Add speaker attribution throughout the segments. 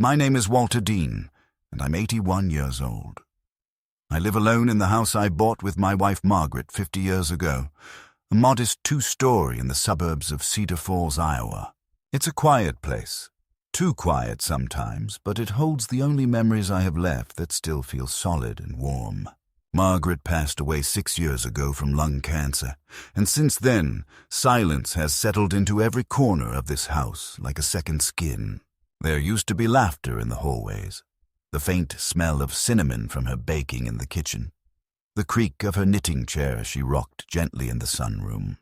Speaker 1: My name is Walter Dean, and I'm 81 years old. I live alone in the house I bought with my wife Margaret 50 years ago, a modest 2-story in the suburbs of Cedar Falls, Iowa. It's a quiet place, too quiet sometimes, but it holds the only memories I have left that still feel solid and warm. Margaret passed away 6 years ago from lung cancer, and since then, silence has settled into every corner of this house like a second skin. There used to be laughter in the hallways, the faint smell of cinnamon from her baking in the kitchen, the creak of her knitting chair as she rocked gently in the sunroom.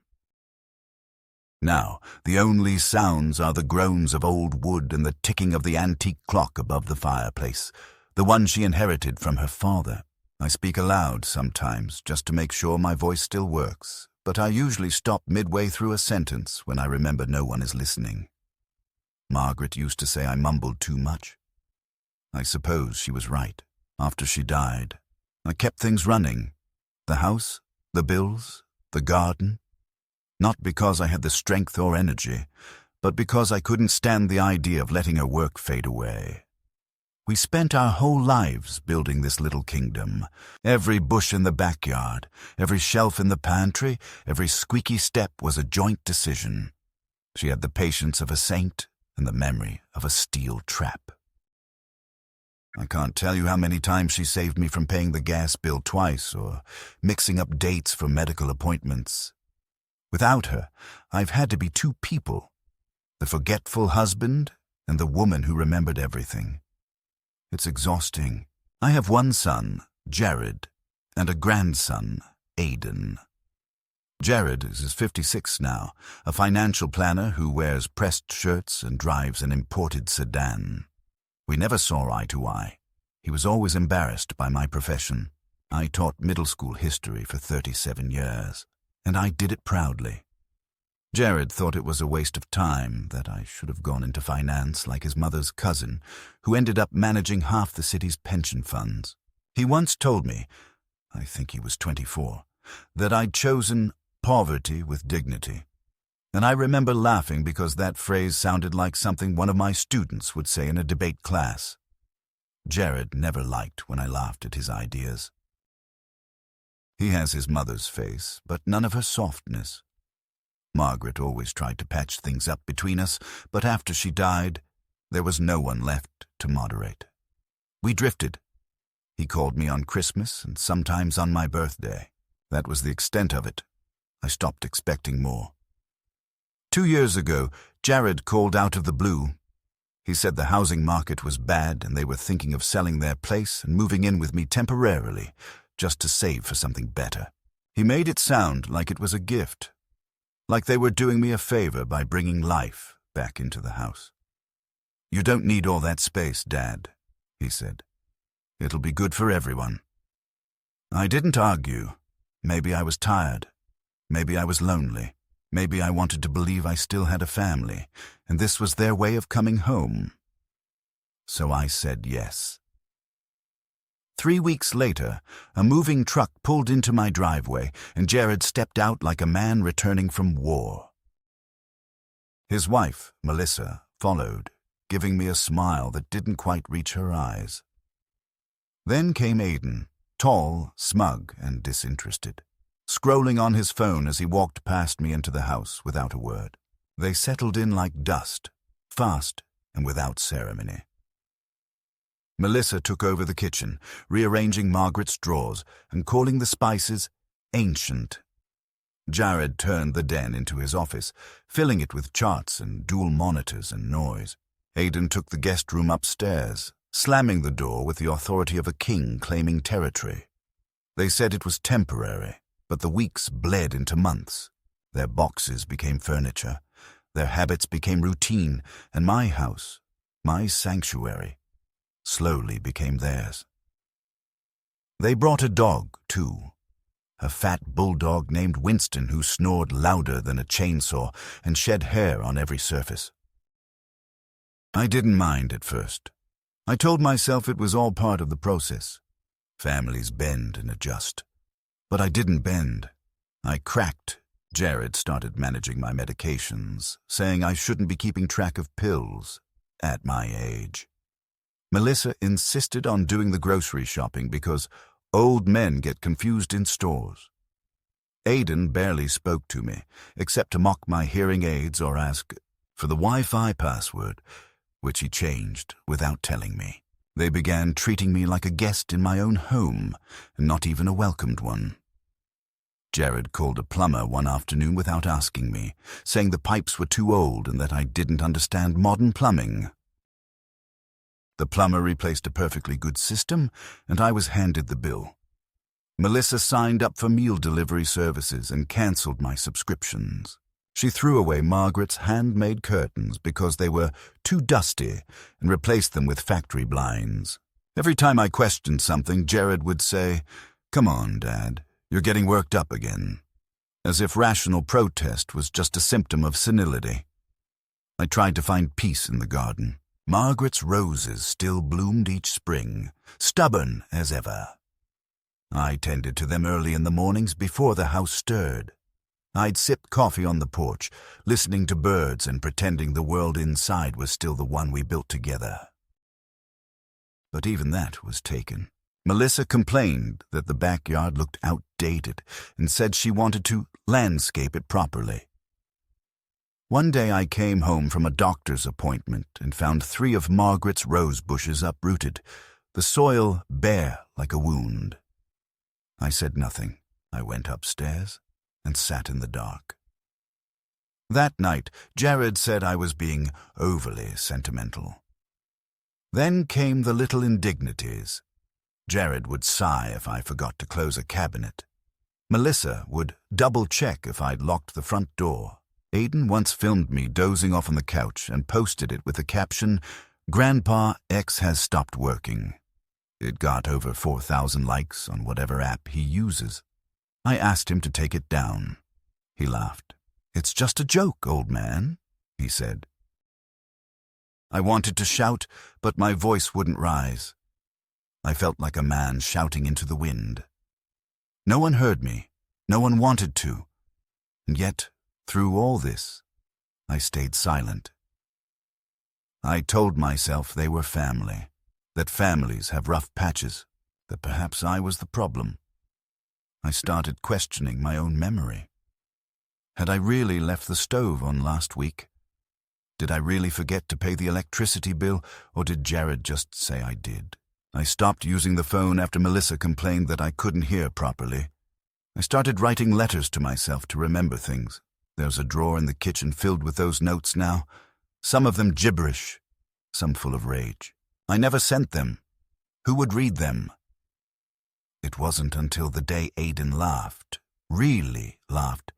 Speaker 1: Now, the only sounds are the groans of old wood and the ticking of the antique clock above the fireplace, the one she inherited from her father. I speak aloud sometimes just to make sure my voice still works, but I usually stop midway through a sentence when I remember no one is listening. Margaret used to say I mumbled too much. I suppose she was right. After she died, I kept things running. The house, the bills, the garden. Not because I had the strength or energy, but because I couldn't stand the idea of letting her work fade away. We spent our whole lives building this little kingdom. Every bush in the backyard, every shelf in the pantry, every squeaky step was a joint decision. She had the patience of a saint and the memory of a steel trap. I can't tell you how many times she saved me from paying the gas bill twice or mixing up dates for medical appointments. Without her, I've had to be two people, the forgetful husband and the woman who remembered everything. It's exhausting. I have one son, Jared, and a grandson, Aiden. Jared is 56 now, a financial planner who wears pressed shirts and drives an imported sedan. We never saw eye to eye. He was always embarrassed by my profession. I taught middle school history for 37 years, and I did it proudly. Jared thought it was a waste of time, that I should have gone into finance like his mother's cousin, who ended up managing half the city's pension funds. He once told me, I think he was 24, that I'd chosen poverty with dignity. And I remember laughing because that phrase sounded like something one of my students would say in a debate class. Jared never liked when I laughed at his ideas. He has his mother's face, but none of her softness. Margaret always tried to patch things up between us, but after she died, there was no one left to moderate. We drifted. He called me on Christmas and sometimes on my birthday. That was the extent of it. I stopped expecting more. 2 years ago, Jared called out of the blue. He said the housing market was bad and they were thinking of selling their place and moving in with me temporarily, just to save for something better. He made it sound like it was a gift, like they were doing me a favor by bringing life back into the house. "You don't need all that space, Dad," he said. "It'll be good for everyone." I didn't argue. Maybe I was tired. Maybe I was lonely. Maybe I wanted to believe I still had a family, and this was their way of coming home. So I said yes. 3 weeks later, a moving truck pulled into my driveway, and Jared stepped out like a man returning from war. His wife, Melissa, followed, giving me a smile that didn't quite reach her eyes. Then came Aiden, tall, smug, and disinterested, scrolling on his phone as he walked past me into the house without a word. They settled in like dust, fast and without ceremony. Melissa took over the kitchen, rearranging Margaret's drawers and calling the spices ancient. Jared turned the den into his office, filling it with charts and dual monitors and noise. Aiden took the guest room upstairs, slamming the door with the authority of a king claiming territory. They said it was temporary, but the weeks bled into months. Their boxes became furniture, their habits became routine, and my house, my sanctuary, slowly became theirs. They brought a dog, too, a fat bulldog named Winston who snored louder than a chainsaw and shed hair on every surface. I didn't mind at first. I told myself it was all part of the process. Families bend and adjust. But I didn't bend. I cracked. Jared started managing my medications, saying I shouldn't be keeping track of pills at my age. Melissa insisted on doing the grocery shopping because old men get confused in stores. Aidan barely spoke to me, except to mock my hearing aids or ask for the Wi-Fi password, which he changed without telling me. They began treating me like a guest in my own home, and not even a welcomed one. Jared called a plumber one afternoon without asking me, saying the pipes were too old and that I didn't understand modern plumbing. The plumber replaced a perfectly good system, and I was handed the bill. Melissa signed up for meal delivery services and cancelled my subscriptions. She threw away Margaret's handmade curtains because they were too dusty and replaced them with factory blinds. Every time I questioned something, Jared would say, "Come on, Dad, you're getting worked up again," as if rational protest was just a symptom of senility. I tried to find peace in the garden. Margaret's roses still bloomed each spring, stubborn as ever. I tended to them early in the mornings before the house stirred. I'd sip coffee on the porch, listening to birds and pretending the world inside was still the one we built together. But even that was taken. Melissa complained that the backyard looked outdated and said she wanted to landscape it properly. One day I came home from a doctor's appointment and found 3 of Margaret's rose bushes uprooted, the soil bare like a wound. I said nothing. I went upstairs and sat in the dark. That night, Jared said I was being overly sentimental. Then came the little indignities. Jared would sigh if I forgot to close a cabinet. Melissa would double-check if I'd locked the front door. Aidan once filmed me dozing off on the couch and posted it with the caption, "Grandpa X has stopped working." It got over 4,000 likes on whatever app he uses. I asked him to take it down. He laughed. "It's just a joke, old man," he said. I wanted to shout, but my voice wouldn't rise. I felt like a man shouting into the wind. No one heard me. No one wanted to. And yet, through all this, I stayed silent. I told myself they were family, that families have rough patches, that perhaps I was the problem. I started questioning my own memory. Had I really left the stove on last week? Did I really forget to pay the electricity bill, or did Jared just say I did? I stopped using the phone after Melissa complained that I couldn't hear properly. I started writing letters to myself to remember things. There's a drawer in the kitchen filled with those notes now, some of them gibberish, some full of rage. I never sent them. Who would read them? It wasn't until the day Aidan laughed, really laughed,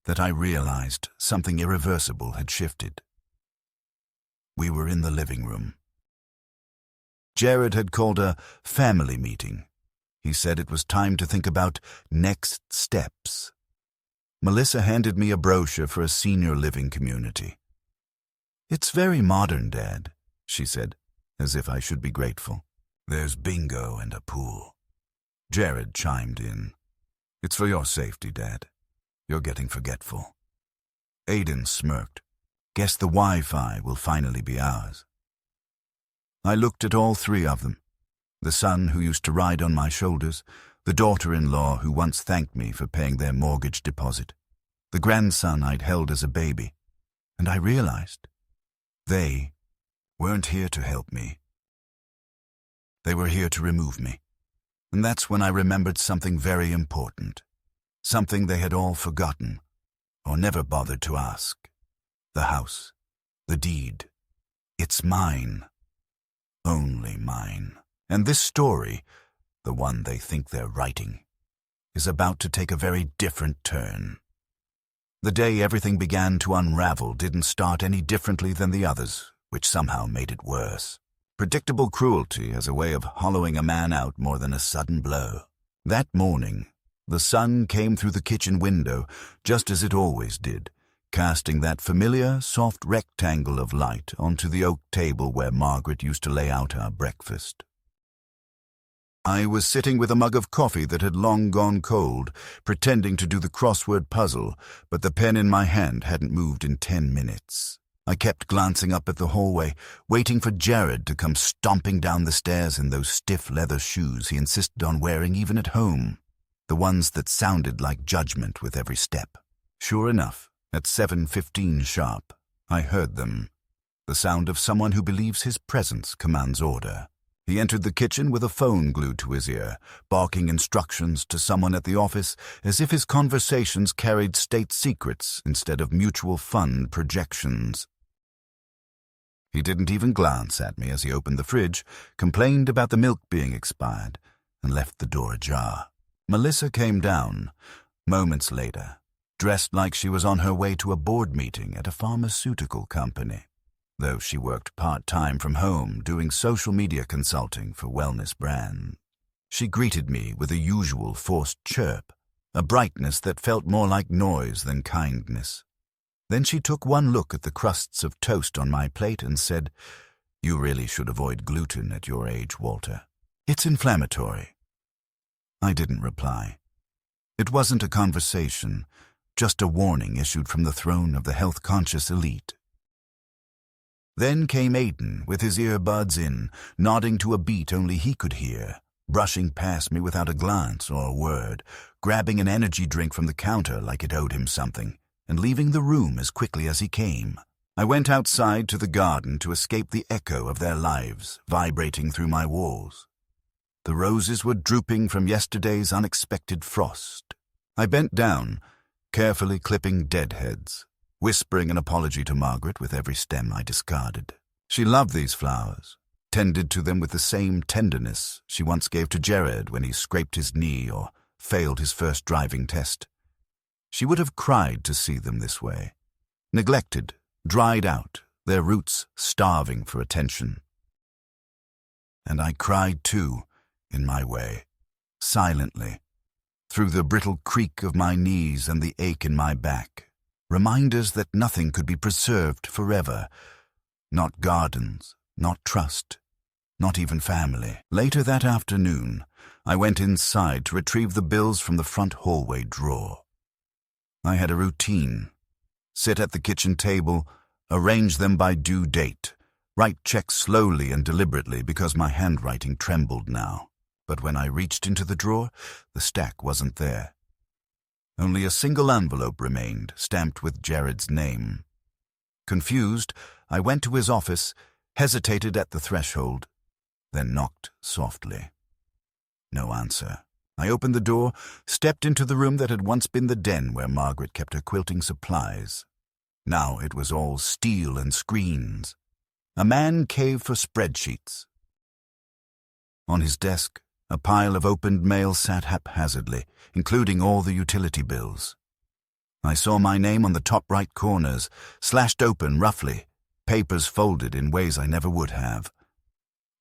Speaker 1: that I realized something irreversible had shifted. We were in the living room. Jared had called a family meeting. He said it was time to think about next steps. Melissa handed me a brochure for a senior living community. "It's very modern, Dad," she said, as if I should be grateful. "There's bingo and a pool." Jared chimed in. "It's for your safety, Dad. You're getting forgetful." Aidan smirked. "Guess the Wi-Fi will finally be ours." I looked at all 3 of them. The son who used to ride on my shoulders, the daughter-in-law who once thanked me for paying their mortgage deposit, the grandson I'd held as a baby, and I realized they weren't here to help me. They were here to remove me. And that's when I remembered something very important, something they had all forgotten, or never bothered to ask. The house, the deed, it's mine, only mine. And this story, the one they think they're writing, is about to take a very different turn. The day everything began to unravel didn't start any differently than the others, which somehow made it worse. Predictable cruelty as a way of hollowing a man out more than a sudden blow. That morning, the sun came through the kitchen window, just as it always did, casting that familiar, soft rectangle of light onto the oak table where Margaret used to lay out our breakfast. I was sitting with a mug of coffee that had long gone cold, pretending to do the crossword puzzle, but the pen in my hand hadn't moved in 10 minutes. I kept glancing up at the hallway, waiting for Jared to come stomping down the stairs in those stiff leather shoes he insisted on wearing even at home, the ones that sounded like judgment with every step. Sure enough, at 7:15 sharp, I heard them, the sound of someone who believes his presence commands order. He entered the kitchen with a phone glued to his ear, barking instructions to someone at the office as if his conversations carried state secrets instead of mutual fund projections. He didn't even glance at me as he opened the fridge, complained about the milk being expired, and left the door ajar. Melissa came down, moments later, dressed like she was on her way to a board meeting at a pharmaceutical company, though she worked part-time from home doing social media consulting for wellness brands. She greeted me with a usual forced chirp, a brightness that felt more like noise than kindness. Then she took one look at the crusts of toast on my plate and said, "You really should avoid gluten at your age, Walter. It's inflammatory." I didn't reply. It wasn't a conversation, just a warning issued from the throne of the health-conscious elite. Then came Aiden, with his earbuds in, nodding to a beat only he could hear, brushing past me without a glance or a word, grabbing an energy drink from the counter like it owed him something, and leaving the room as quickly as he came. I went outside to the garden to escape the echo of their lives vibrating through my walls. The roses were drooping from yesterday's unexpected frost. I bent down, carefully clipping deadheads, whispering an apology to Margaret with every stem I discarded. She loved these flowers, tended to them with the same tenderness she once gave to Jared when he scraped his knee or failed his first driving test. She would have cried to see them this way, neglected, dried out, their roots starving for attention. And I cried too, in my way, silently, through the brittle creak of my knees and the ache in my back, reminders that nothing could be preserved forever, not gardens, not trust, not even family. Later that afternoon, I went inside to retrieve the bills from the front hallway drawer. I had a routine: sit at the kitchen table, arrange them by due date, write checks slowly and deliberately because my handwriting trembled now. But when I reached into the drawer, the stack wasn't there. Only a single envelope remained, stamped with Jared's name. Confused, I went to his office, hesitated at the threshold, then knocked softly. No answer. I opened the door, stepped into the room that had once been the den where Margaret kept her quilting supplies. Now it was all steel and screens. A man cave for spreadsheets. On his desk, a pile of opened mail sat haphazardly, including all the utility bills. I saw my name on the top right corners, slashed open roughly, papers folded in ways I never would have.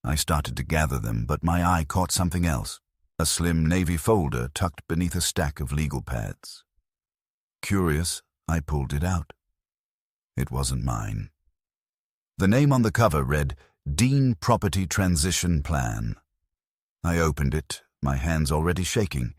Speaker 1: I started to gather them, but my eye caught something else. A slim navy folder tucked beneath a stack of legal pads. Curious, I pulled it out. It wasn't mine. The name on the cover read, Dean Property Transition Plan. I opened it, my hands already shaking,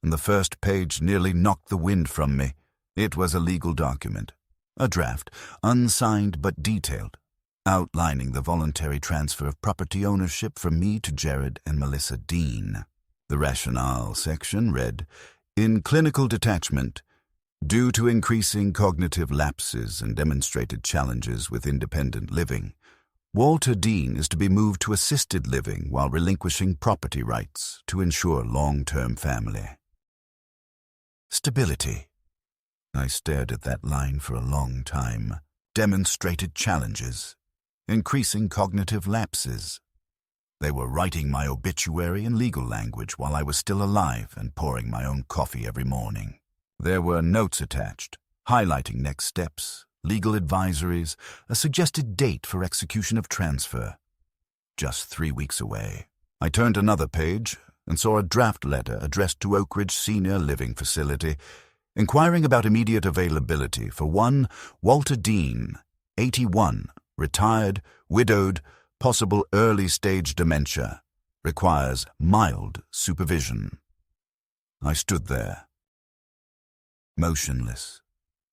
Speaker 1: and the first page nearly knocked the wind from me. It was a legal document, a draft, unsigned but detailed, outlining the voluntary transfer of property ownership from me to Jared and Melissa Dean. The rationale section read, in clinical detachment, due to increasing cognitive lapses and demonstrated challenges with independent living, Walter Dean is to be moved to assisted living while relinquishing property rights to ensure long-term family. Stability. I stared at that line for a long time. Demonstrated challenges. Increasing cognitive lapses. They were writing my obituary in legal language while I was still alive and pouring my own coffee every morning. There were notes attached, highlighting next steps, legal advisories, a suggested date for execution of transfer. Just 3 weeks away. I turned another page and saw a draft letter addressed to Oak Ridge Senior Living Facility, inquiring about immediate availability for one Walter Dean, 81, retired, widowed, possible early-stage dementia, requires mild supervision. I stood there, motionless,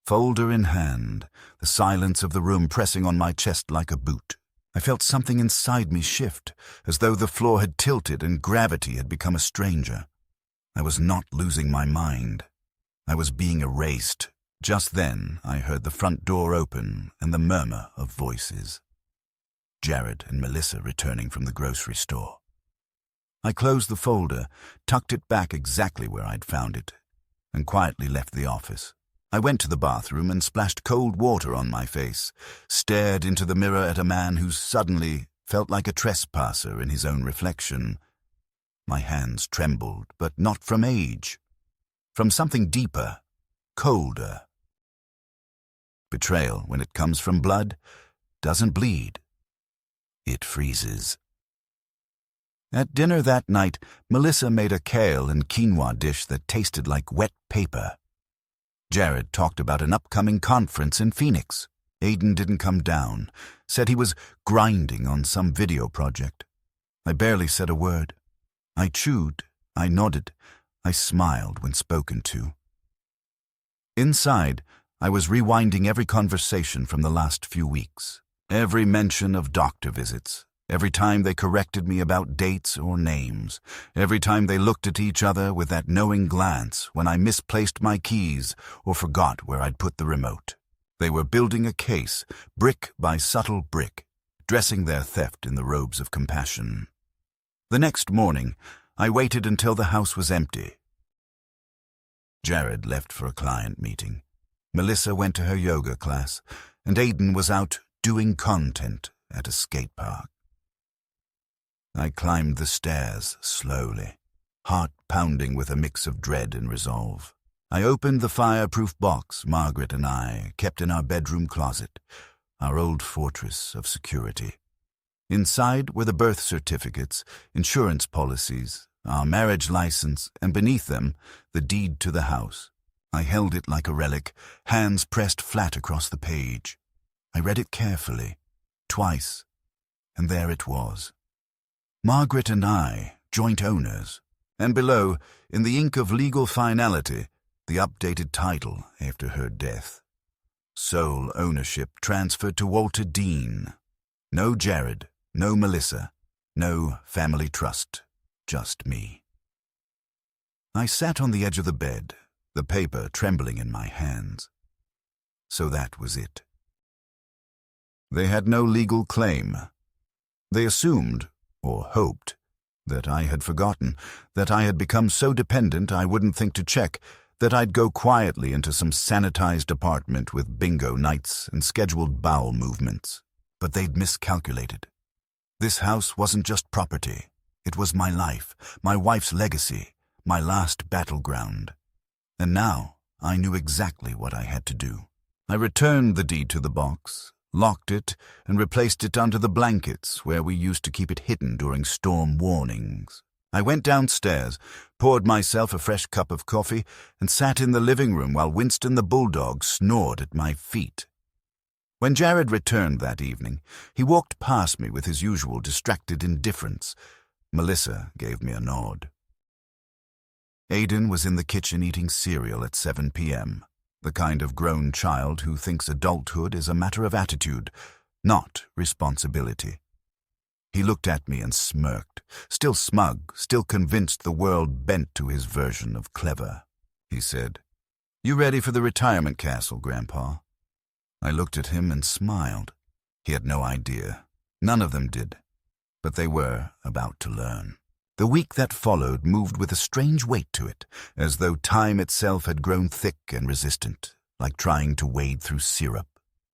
Speaker 1: Folder in hand, the silence of the room pressing on my chest like a boot. I felt something inside me shift, as though the floor had tilted and gravity had become a stranger. I was not losing my mind. I was being erased. Just then, I heard the front door open and the murmur of voices. Jared and Melissa returning from the grocery store. I closed the folder, tucked it back exactly where I'd found it, and quietly left the office. I went to the bathroom and splashed cold water on my face, stared into the mirror at a man who suddenly felt like a trespasser in his own reflection. My hands trembled, but not from age. From something deeper, colder. Betrayal, when it comes from blood, doesn't bleed. It freezes. At dinner that night, Melissa made a kale and quinoa dish that tasted like wet paper. Jared talked about an upcoming conference in Phoenix. Aiden didn't come down, said he was grinding on some video project. I barely said a word. I chewed, I nodded, I smiled when spoken to. Inside, I was rewinding every conversation from the last few weeks. Every mention of doctor visits, every time they corrected me about dates or names, every time they looked at each other with that knowing glance when I misplaced my keys or forgot where I'd put the remote. They were building a case, brick by subtle brick, dressing their theft in the robes of compassion. The next morning, I waited until the house was empty. Jared left for a client meeting. Melissa went to her yoga class, and Aiden was out doing content at a skate park. I climbed the stairs slowly, heart pounding with a mix of dread and resolve. I opened the fireproof box Margaret and I kept in our bedroom closet, our old fortress of security. Inside were the birth certificates, insurance policies, our marriage license, and beneath them, the deed to the house. I held it like a relic, hands pressed flat across the page. I read it carefully, twice, and there it was. Margaret and I, joint owners, and below, in the ink of legal finality, the updated title after her death. Sole ownership transferred to Walter Dean. No Jared, no Melissa, no family trust, just me. I sat on the edge of the bed, the paper trembling in my hands. So that was it. They had no legal claim. They assumed, or hoped, that I had forgotten, that I had become so dependent I wouldn't think to check, that I'd go quietly into some sanitized apartment with bingo nights and scheduled bowel movements. But they'd miscalculated. This house wasn't just property. It was my life, my wife's legacy, my last battleground. And now I knew exactly what I had to do. I returned the deed to the box, locked it, and replaced it under the blankets where we used to keep it hidden during storm warnings. I went downstairs, poured myself a fresh cup of coffee, and sat in the living room while Winston the bulldog snored at my feet. When Jared returned that evening, he walked past me with his usual distracted indifference. Melissa gave me a nod. Aiden was in the kitchen eating cereal at 7 p.m., the kind of grown child who thinks adulthood is a matter of attitude, not responsibility. He looked at me and smirked, still smug, still convinced the world bent to his version of clever. He said, "You ready for the retirement castle, Grandpa?" I looked at him and smiled. He had no idea. None of them did. But they were about to learn. The week that followed moved with a strange weight to it, as though time itself had grown thick and resistant, like trying to wade through syrup.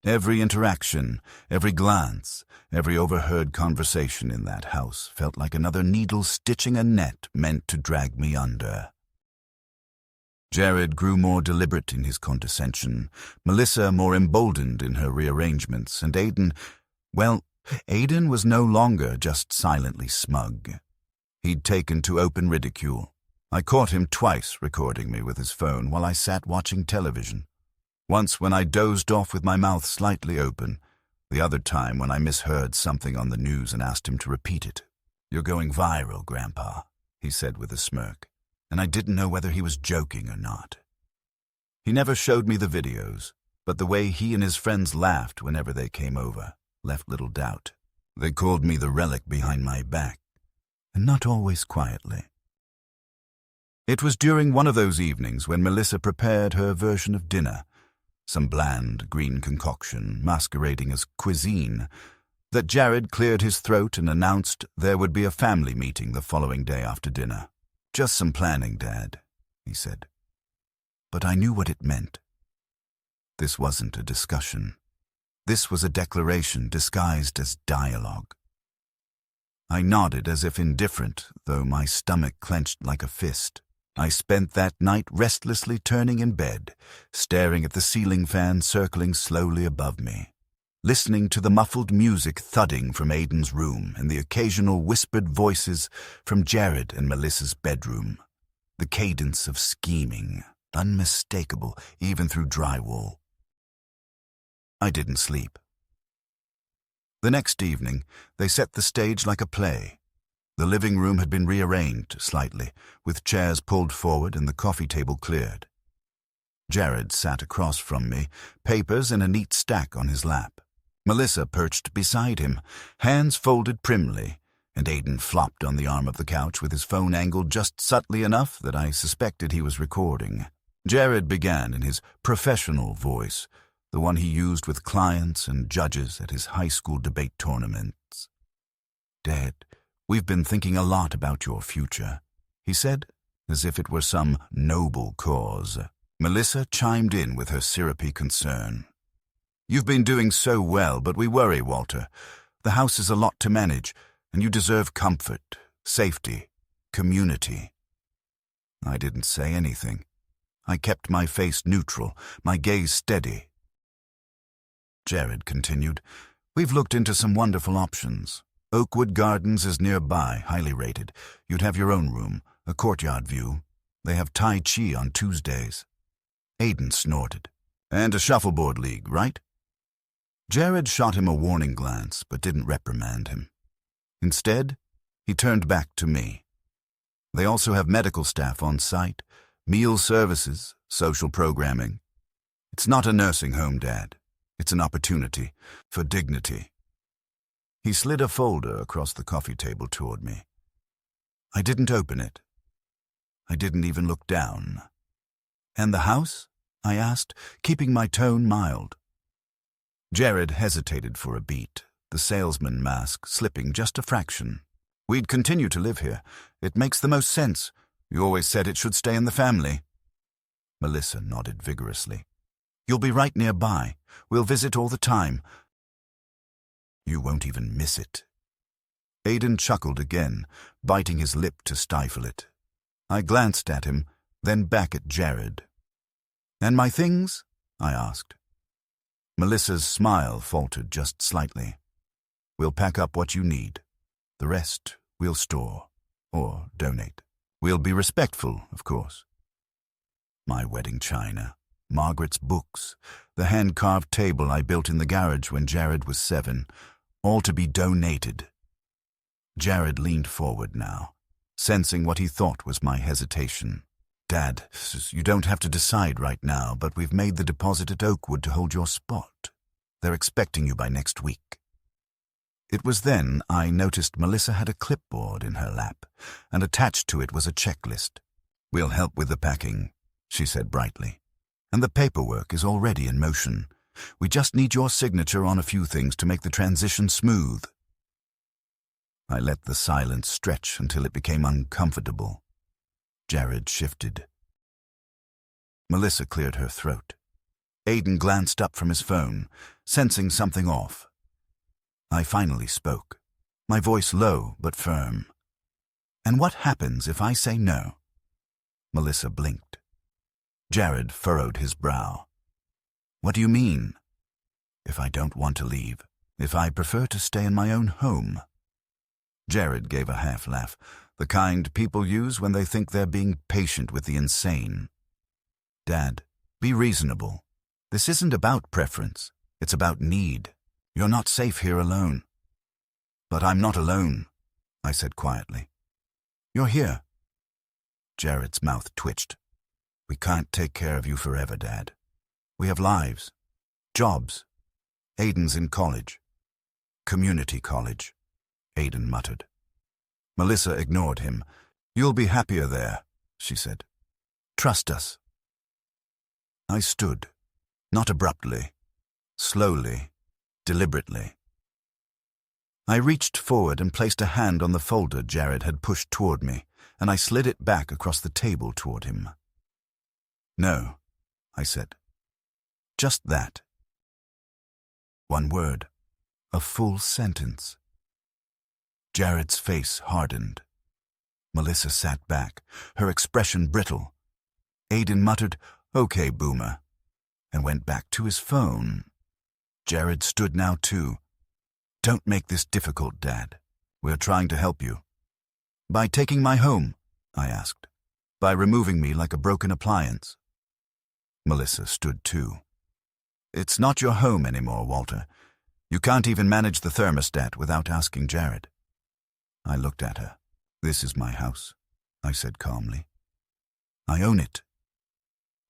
Speaker 1: Every interaction, every glance, every overheard conversation in that house felt like another needle stitching a net meant to drag me under. Jared grew more deliberate in his condescension, Melissa more emboldened in her rearrangements, and Aiden was no longer just silently smug. He'd taken to open ridicule. I caught him twice recording me with his phone while I sat watching television. Once when I dozed off with my mouth slightly open, the other time when I misheard something on the news and asked him to repeat it. "You're going viral, Grandpa," he said with a smirk, and I didn't know whether he was joking or not. He never showed me the videos, but the way he and his friends laughed whenever they came over left little doubt. They called me the relic behind my back, and not always quietly. It was during one of those evenings when Melissa prepared her version of dinner, some bland green concoction masquerading as cuisine, that Jared cleared his throat and announced there would be a family meeting the following day after dinner. "Just some planning, Dad," he said. But I knew what it meant. This wasn't a discussion. This was a declaration disguised as dialogue. I nodded as if indifferent, though my stomach clenched like a fist. I spent that night restlessly turning in bed, staring at the ceiling fan circling slowly above me, listening to the muffled music thudding from Aiden's room and the occasional whispered voices from Jared and Melissa's bedroom. The cadence of scheming, unmistakable even through drywall. I didn't sleep. The next evening, they set the stage like a play. The living room had been rearranged slightly, with chairs pulled forward and the coffee table cleared. Jared sat across from me, papers in a neat stack on his lap. Melissa perched beside him, hands folded primly, and Aiden flopped on the arm of the couch with his phone angled just subtly enough that I suspected he was recording. Jared began in his professional voice, the one he used with clients and judges at his high school debate tournaments. "Dad, we've been thinking a lot about your future," he said, as if it were some noble cause. Melissa chimed in with her syrupy concern. "You've been doing so well, but we worry, Walter. The house is a lot to manage, and you deserve comfort, safety, community." I didn't say anything. I kept my face neutral, my gaze steady. Jared continued, "We've looked into some wonderful options. Oakwood Gardens is nearby, highly rated. You'd have your own room, a courtyard view. They have Tai Chi on Tuesdays." Aiden snorted. "And a shuffleboard league, right?" Jared shot him a warning glance, but didn't reprimand him. Instead, he turned back to me. "They also have medical staff on site, meal services, social programming. It's not a nursing home, Dad. It's an opportunity for dignity." He slid a folder across the coffee table toward me. I didn't open it. I didn't even look down. "And the house?" I asked, keeping my tone mild. Jared hesitated for a beat, the salesman mask slipping just a fraction. "We'd continue to live here. It makes the most sense. You always said it should stay in the family." Melissa nodded vigorously. "You'll be right nearby. We'll visit all the time. You won't even miss it." Aiden chuckled again, biting his lip to stifle it. I glanced at him, then back at Jared. "And my things?" I asked. Melissa's smile faltered just slightly. "We'll pack up what you need. The rest we'll store, or donate. We'll be respectful, of course." My wedding china, Margaret's books, the hand-carved table I built in the garage when Jared was 7, all to be donated. Jared leaned forward now, sensing what he thought was my hesitation. "Dad, you don't have to decide right now, but we've made the deposit at Oakwood to hold your spot. They're expecting you by next week." It was then I noticed Melissa had a clipboard in her lap, and attached to it was a checklist. "We'll help with the packing," she said brightly. "And the paperwork is already in motion. We just need your signature on a few things to make the transition smooth." I let the silence stretch until it became uncomfortable. Jared shifted. Melissa cleared her throat. Aiden glanced up from his phone, sensing something off. I finally spoke, my voice low but firm. "And what happens if I say no?" Melissa blinked. Jared furrowed his brow. "What do you mean?" "If I don't want to leave. If I prefer to stay in my own home." Jared gave a half laugh, the kind people use when they think they're being patient with the insane. "Dad, be reasonable. This isn't about preference. It's about need. You're not safe here alone." "But I'm not alone," I said quietly. "You're here." Jared's mouth twitched. "We can't take care of you forever, Dad. We have lives, Jobs. Aiden's in college. Community college, Aiden muttered. Melissa ignored him. You'll be happier there, she said. Trust us. I stood, not abruptly, slowly, deliberately. I reached forward and placed a hand on the folder Jared had pushed toward me, and I slid it back across the table toward him. No, I said. Just that. One word, a full sentence. Jared's face hardened. Melissa sat back, her expression brittle. Aiden muttered, "Okay, boomer," and went back to his phone. Jared stood now too. Don't make this difficult, Dad. We're trying to help you. By taking my home, I asked. By removing me like a broken appliance. Melissa stood too. It's not your home anymore, Walter. You can't even manage the thermostat without asking Jared. I looked at her. This is my house, I said calmly. I own it.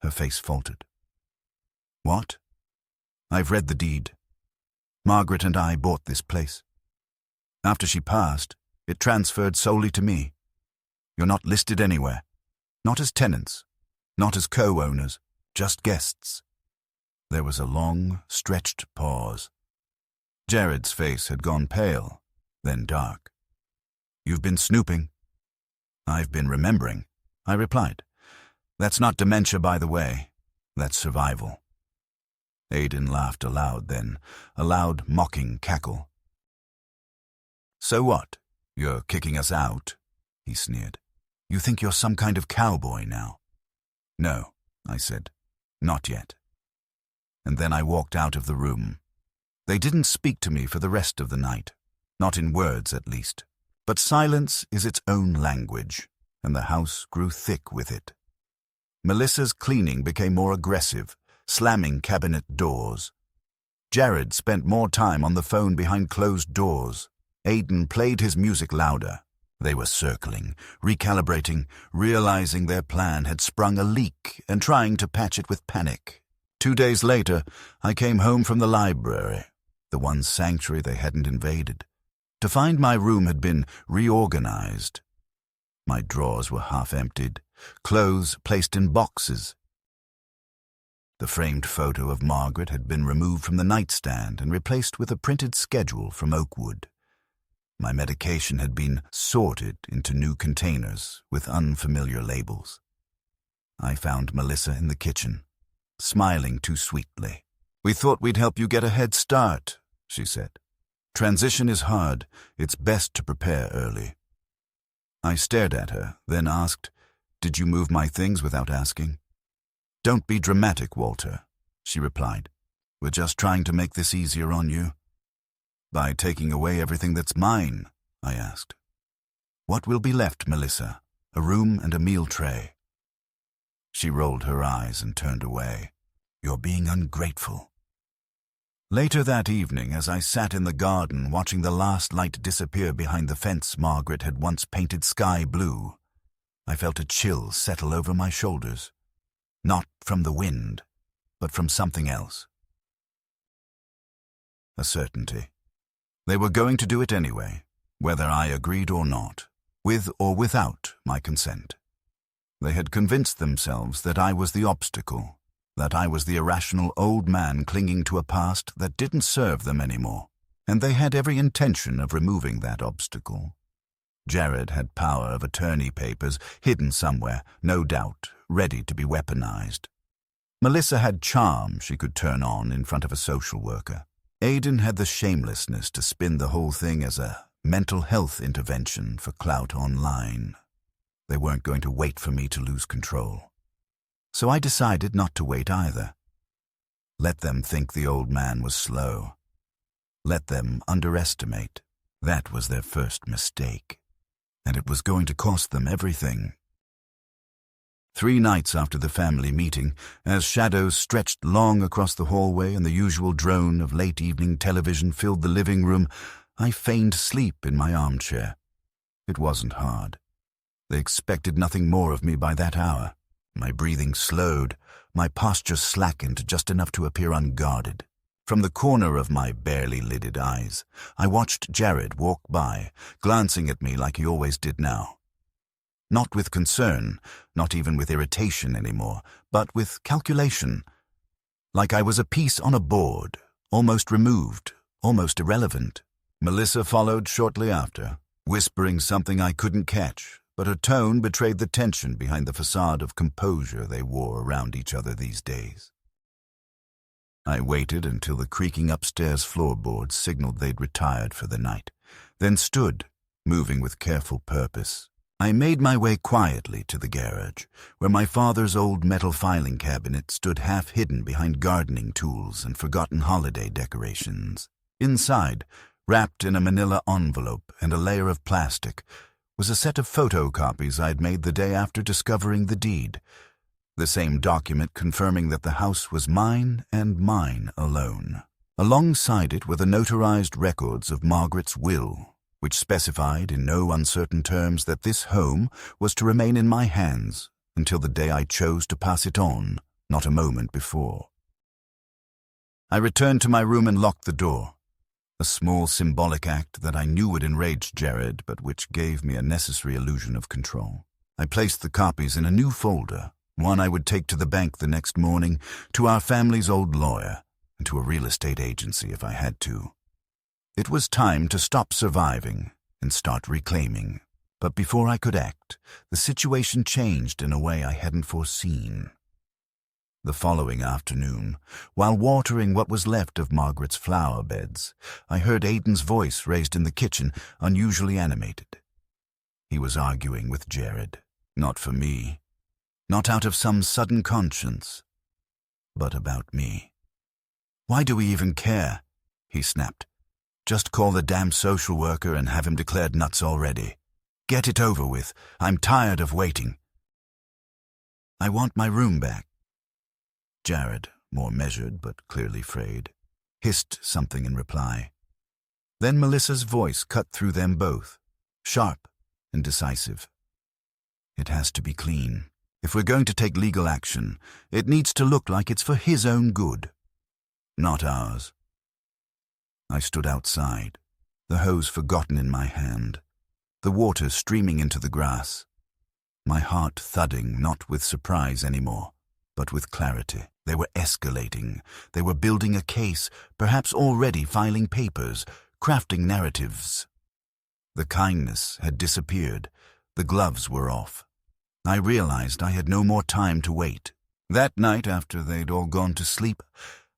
Speaker 1: Her face faltered. What? I've read the deed. Margaret and I bought this place. After she passed, it transferred solely to me. You're not listed anywhere. Not as tenants. Not as co-owners. Just guests. There was a long, stretched pause. Jared's face had gone pale, then dark. You've been snooping. I've been remembering, I replied. That's not dementia, by the way. That's survival. Aiden laughed aloud then, a loud, mocking cackle. So what? You're kicking us out? He sneered. You think you're some kind of cowboy now? No, I said. Not yet. And then I walked out of the room. They didn't speak to me for the rest of the night, not in words at least. But silence is its own language, and the house grew thick with it. Melissa's cleaning became more aggressive, slamming cabinet doors. Jared spent more time on the phone behind closed doors. Aiden played his music louder. They were circling, recalibrating, realizing their plan had sprung a leak and trying to patch it with panic. 2 days later, I came home from the library, the one sanctuary they hadn't invaded, to find my room had been reorganized. My drawers were half-emptied, clothes placed in boxes. The framed photo of Margaret had been removed from the nightstand and replaced with a printed schedule from Oakwood. My medication had been sorted into new containers with unfamiliar labels. I found Melissa in the kitchen, smiling too sweetly. We thought we'd help you get a head start, she said. Transition is hard. It's best to prepare early. I stared at her, then asked, Did you move my things without asking? Don't be dramatic, Walter, she replied. We're just trying to make this easier on you. By taking away everything that's mine, I asked. What will be left, Melissa? A room and a meal tray. She rolled her eyes and turned away. You're being ungrateful. Later that evening, as I sat in the garden watching the last light disappear behind the fence Margaret had once painted sky blue, I felt a chill settle over my shoulders. Not from the wind, but from something else. A certainty. They were going to do it anyway, whether I agreed or not, with or without my consent. They had convinced themselves that I was the obstacle, that I was the irrational old man clinging to a past that didn't serve them anymore, and they had every intention of removing that obstacle. Jared had power of attorney papers hidden somewhere, no doubt, ready to be weaponized. Melissa had charm she could turn on in front of a social worker. Aiden had the shamelessness to spin the whole thing as a mental health intervention for clout online. They weren't going to wait for me to lose control. So I decided not to wait either. Let them think the old man was slow. Let them underestimate. That was their first mistake. And it was going to cost them everything. 3 nights after the family meeting, as shadows stretched long across the hallway and the usual drone of late-evening television filled the living room, I feigned sleep in my armchair. It wasn't hard. They expected nothing more of me by that hour. My breathing slowed, my posture slackened just enough to appear unguarded. From the corner of my barely lidded eyes, I watched Jared walk by, glancing at me like he always did now. Not with concern, not even with irritation anymore, but with calculation. Like I was a piece on a board, almost removed, almost irrelevant. Melissa followed shortly after, whispering something I couldn't catch, but her tone betrayed the tension behind the facade of composure they wore around each other these days. I waited until the creaking upstairs floorboards signaled they'd retired for the night, then stood, moving with careful purpose. I made my way quietly to the garage, where my father's old metal filing cabinet stood half-hidden behind gardening tools and forgotten holiday decorations. Inside, wrapped in a manila envelope and a layer of plastic, was a set of photocopies I'd made the day after discovering the deed. The same document confirming that the house was mine and mine alone. Alongside it were the notarized records of Margaret's will, which specified in no uncertain terms that this home was to remain in my hands until the day I chose to pass it on, not a moment before. I returned to my room and locked the door, a small symbolic act that I knew would enrage Jared, but which gave me a necessary illusion of control. I placed the copies in a new folder, one I would take to the bank the next morning, to our family's old lawyer, and to a real estate agency if I had to. It was time to stop surviving and start reclaiming. But before I could act, the situation changed in a way I hadn't foreseen. The following afternoon, while watering what was left of Margaret's flower beds, I heard Aidan's voice raised in the kitchen, unusually animated. He was arguing with Jared, not for me, not out of some sudden conscience, but about me. "Why do we even care?" he snapped. "Just call the damn social worker and have him declared nuts already. Get it over with. I'm tired of waiting." "I want my room back." Jared, more measured but clearly frayed, hissed something in reply. Then Melissa's voice cut through them both, sharp and decisive. "It has to be clean. If we're going to take legal action, it needs to look like it's for his own good, not ours." I stood outside, the hose forgotten in my hand, the water streaming into the grass, my heart thudding not with surprise anymore, but with clarity. They were escalating. They were building a case, perhaps already filing papers, crafting narratives. The kindness had disappeared. The gloves were off. I realized I had no more time to wait. That night, after they'd all gone to sleep,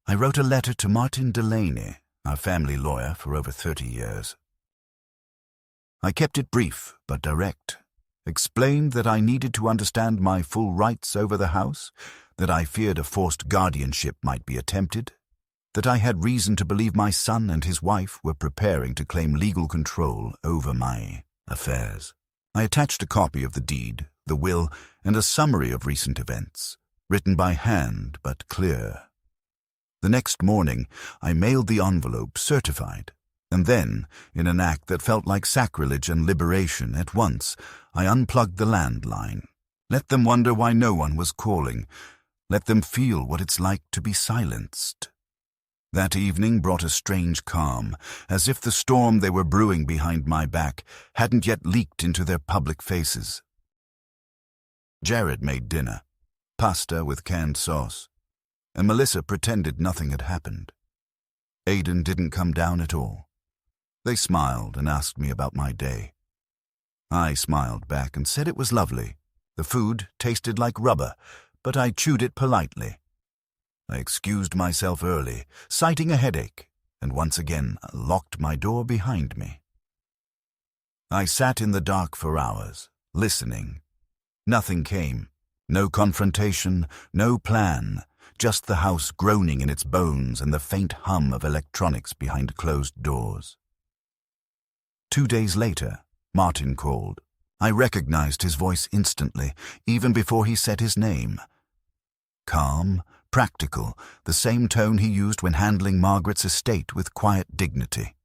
Speaker 1: I wrote a letter to Martin Delaney, our family lawyer for over 30 years. I kept it brief but direct, explained that I needed to understand my full rights over the house, that I feared a forced guardianship might be attempted, that I had reason to believe my son and his wife were preparing to claim legal control over my affairs. I attached a copy of the deed, the will, and a summary of recent events, written by hand but clear. The next morning, I mailed the envelope certified, and then, in an act that felt like sacrilege and liberation at once, I unplugged the landline. Let them wonder why no one was calling. Let them feel what it's like to be silenced. That evening brought a strange calm, as if the storm they were brewing behind my back hadn't yet leaked into their public faces. Jared made dinner, pasta with canned sauce, and Melissa pretended nothing had happened. Aidan didn't come down at all. They smiled and asked me about my day. I smiled back and said it was lovely. The food tasted like rubber, but I chewed it politely. I excused myself early, citing a headache, and once again locked my door behind me. I sat in the dark for hours, listening. Nothing came. No confrontation, no plan, just the house groaning in its bones and the faint hum of electronics behind closed doors. 2 days later, Martin called. I recognized his voice instantly, even before he said his name. Calm, practical, the same tone he used when handling Margaret's estate with quiet dignity.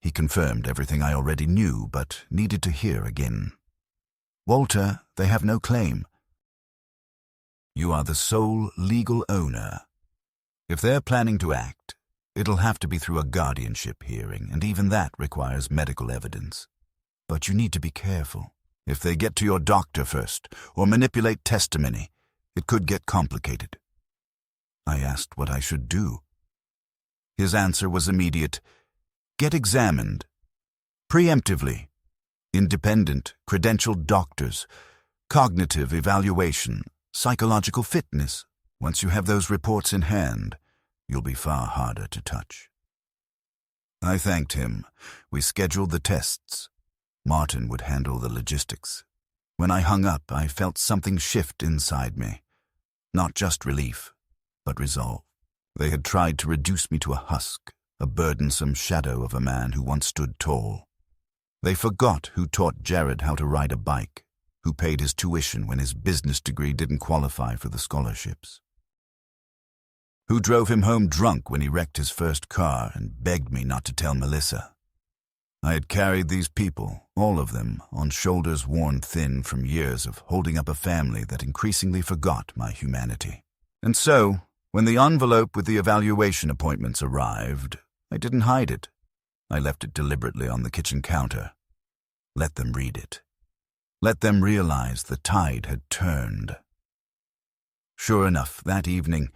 Speaker 1: He confirmed everything I already knew, but needed to hear again. "Walter, they have no claim. You are the sole legal owner. If they're planning to act, it'll have to be through a guardianship hearing, and even that requires medical evidence. But you need to be careful. If they get to your doctor first, or manipulate testimony, it could get complicated. I asked what I should do. His answer was immediate. Get examined. Preemptively. Independent, credentialed doctors. Cognitive evaluation. Psychological fitness. Once you have those reports in hand, you'll be far harder to touch. I thanked him. We scheduled the tests. Martin would handle the logistics. When I hung up, I felt something shift inside me. Not just relief, but resolve. They had tried to reduce me to a husk, a burdensome shadow of a man who once stood tall. They forgot who taught Jared how to ride a bike, who paid his tuition when his business degree didn't qualify for the scholarships, who drove him home drunk when he wrecked his first car and begged me not to tell Melissa. I had carried these people, all of them, on shoulders worn thin from years of holding up a family that increasingly forgot my humanity. And so, when the envelope with the evaluation appointments arrived, I didn't hide it. I left it deliberately on the kitchen counter. Let them read it. Let them realize the tide had turned. Sure enough, that evening,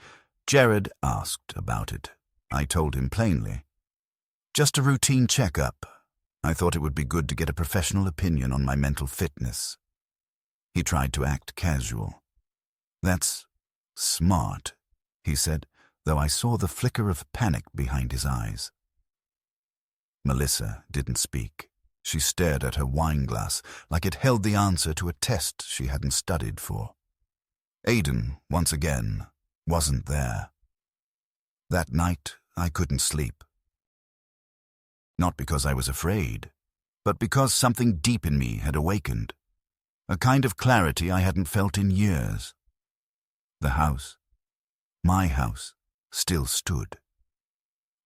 Speaker 1: Jared asked about it. I told him plainly. Just a routine checkup. I thought it would be good to get a professional opinion on my mental fitness. He tried to act casual. That's smart, he said, though I saw the flicker of panic behind his eyes. Melissa didn't speak. She stared at her wineglass like it held the answer to a test she hadn't studied for. Aidan, once again, wasn't there. That night, I couldn't sleep. Not because I was afraid, but because something deep in me had awakened. A kind of clarity I hadn't felt in years. The house, my house, still stood.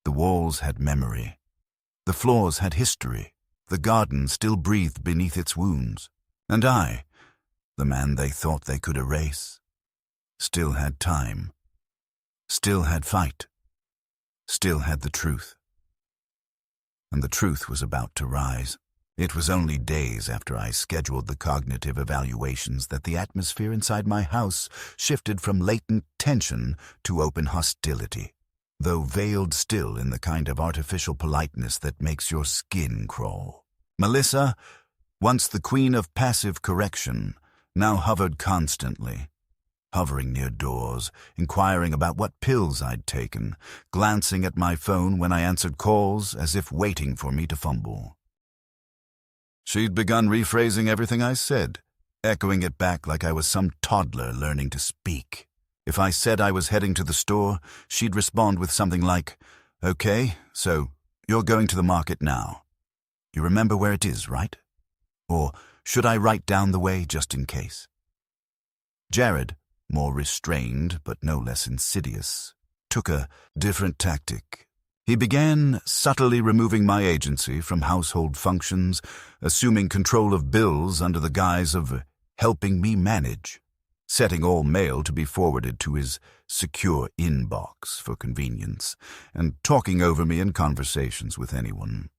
Speaker 1: The walls had memory. The floors had history. The garden still breathed beneath its wounds. And I, the man they thought they could erase, still had time. Still had fight. Still had the truth. And the truth was about to rise. It was only days after I scheduled the cognitive evaluations that the atmosphere inside my house shifted from latent tension to open hostility, though veiled still in the kind of artificial politeness that makes your skin crawl. Melissa, once the queen of passive correction, now hovered constantly, hovering near doors, inquiring about what pills I'd taken, glancing at my phone when I answered calls as if waiting for me to fumble. She'd begun rephrasing everything I said, echoing it back like I was some toddler learning to speak. If I said I was heading to the store, she'd respond with something like, "Okay, so you're going to the market now. You remember where it is, right? Or should I write down the way just in case?" Jared, more restrained but no less insidious, took a different tactic. He began subtly removing my agency from household functions, assuming control of bills under the guise of helping me manage, setting all mail to be forwarded to his secure inbox for convenience, and talking over me in conversations with anyone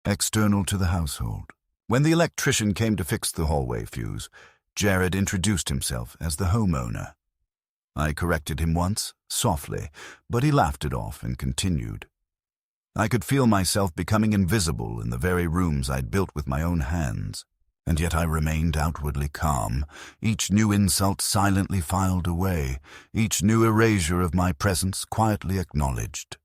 Speaker 1: external to the household. When the electrician came to fix the hallway fuse, Jared introduced himself as the homeowner. I corrected him once, softly, but he laughed it off and continued. I could feel myself becoming invisible in the very rooms I'd built with my own hands, and yet I remained outwardly calm, each new insult silently filed away, each new erasure of my presence quietly acknowledged.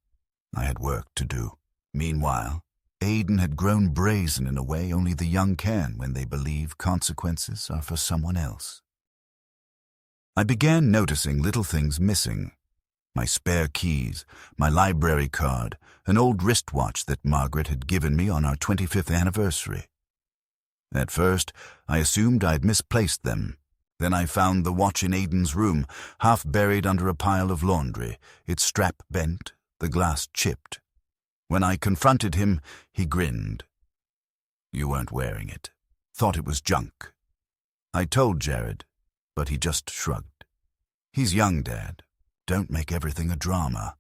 Speaker 1: I had work to do. Meanwhile, Aidan had grown brazen in a way only the young can when they believe consequences are for someone else. I began noticing little things missing. My spare keys, my library card, an old wristwatch that Margaret had given me on our 25th anniversary. At first, I assumed I'd misplaced them. Then I found the watch in Aidan's room, half buried under a pile of laundry, its strap bent, the glass chipped. When I confronted him, he grinned. "You weren't wearing it. Thought it was junk." I told Jared, but he just shrugged. "He's young, Dad. Don't make everything a drama."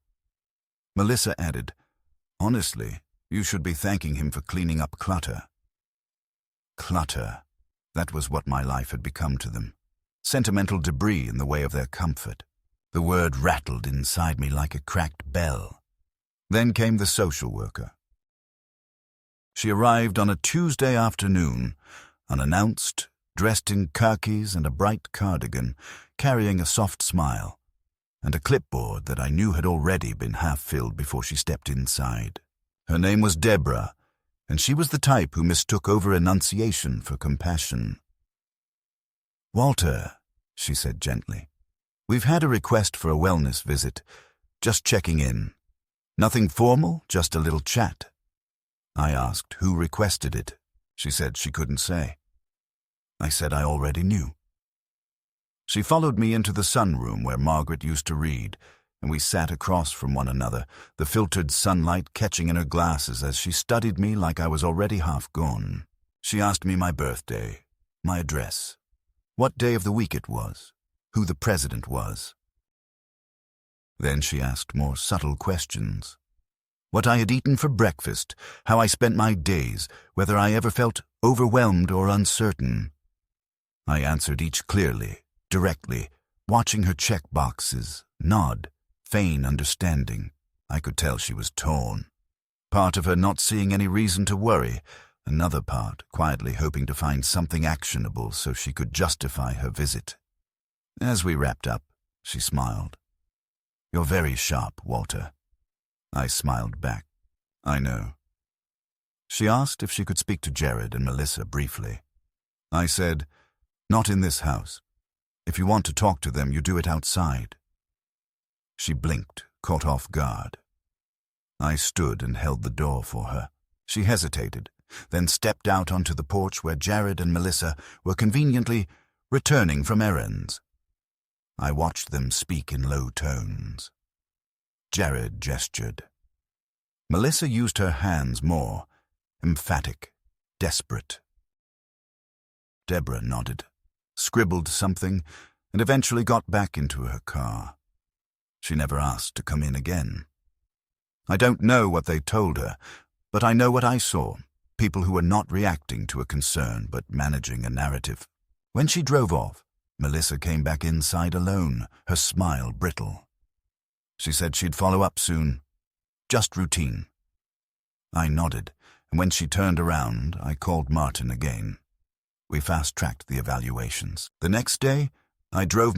Speaker 1: Melissa added, "Honestly, you should be thanking him for cleaning up clutter." Clutter. That was what my life had become to them. Sentimental debris in the way of their comfort. The word rattled inside me like a cracked bell. Then came the social worker. She arrived on a Tuesday afternoon, unannounced, dressed in khakis and a bright cardigan, carrying a soft smile, and a clipboard that I knew had already been half-filled before she stepped inside. Her name was Deborah, and she was the type who mistook over-enunciation for compassion. "Walter," she said gently, "we've had a request for a wellness visit. Just checking in. Nothing formal, just a little chat." I asked who requested it. She said she couldn't say. I said I already knew. She followed me into the sunroom where Margaret used to read, and we sat across from one another, the filtered sunlight catching in her glasses as she studied me like I was already half gone. She asked me my birthday, my address, what day of the week it was, who the president was. Then she asked more subtle questions. What I had eaten for breakfast, how I spent my days, whether I ever felt overwhelmed or uncertain. I answered each clearly, directly, watching her check boxes, nod, feign understanding. I could tell she was torn. Part of her not seeing any reason to worry, another part quietly hoping to find something actionable so she could justify her visit. As we wrapped up, she smiled. "You're very sharp, Walter." I smiled back. "I know." She asked if she could speak to Jared and Melissa briefly. I said, "Not in this house. If you want to talk to them, you do it outside." She blinked, caught off guard. I stood and held the door for her. She hesitated, then stepped out onto the porch where Jared and Melissa were conveniently returning from errands. I watched them speak in low tones. Jared gestured. Melissa used her hands more, emphatic, desperate. Deborah nodded, scribbled something, and eventually got back into her car. She never asked to come in again. I don't know what they told her, but I know what I saw, people who were not reacting to a concern but managing a narrative. When she drove off, Melissa came back inside alone, her smile brittle. She said she'd follow up soon. Just routine. I nodded, and when she turned around, I called Martin again. We fast-tracked the evaluations. The next day, I drove,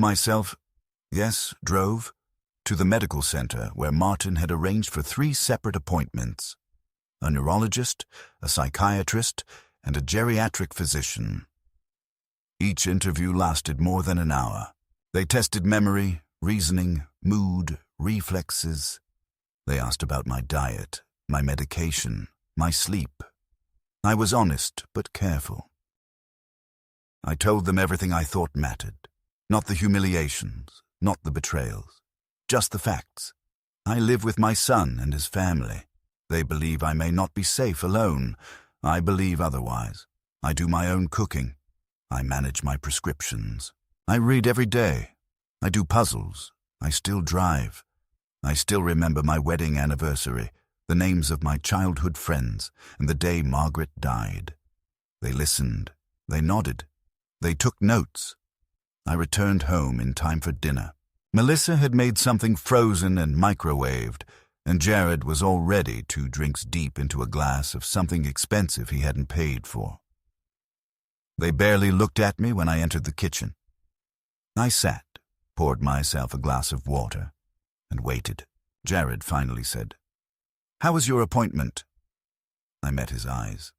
Speaker 1: to the medical center where Martin had arranged for 3 separate appointments: a neurologist, a psychiatrist, and a geriatric physician. Each interview lasted more than an hour. They tested memory, reasoning, mood, reflexes. They asked about my diet, my medication, my sleep. I was honest but careful. I told them everything I thought mattered, not the humiliations, not the betrayals, just the facts. I live with my son and his family. They believe I may not be safe alone. I believe otherwise. I do my own cooking. I manage my prescriptions. I read every day. I do puzzles. I still drive. I still remember my wedding anniversary, the names of my childhood friends, and the day Margaret died. They listened. They nodded. They took notes. I returned home in time for dinner. Melissa had made something frozen and microwaved, and Jared was already 2 drinks deep into a glass of something expensive he hadn't paid for. They barely looked at me when I entered the kitchen. I sat, poured myself a glass of water, and waited. Jared finally said, "How was your appointment?" I met his eyes.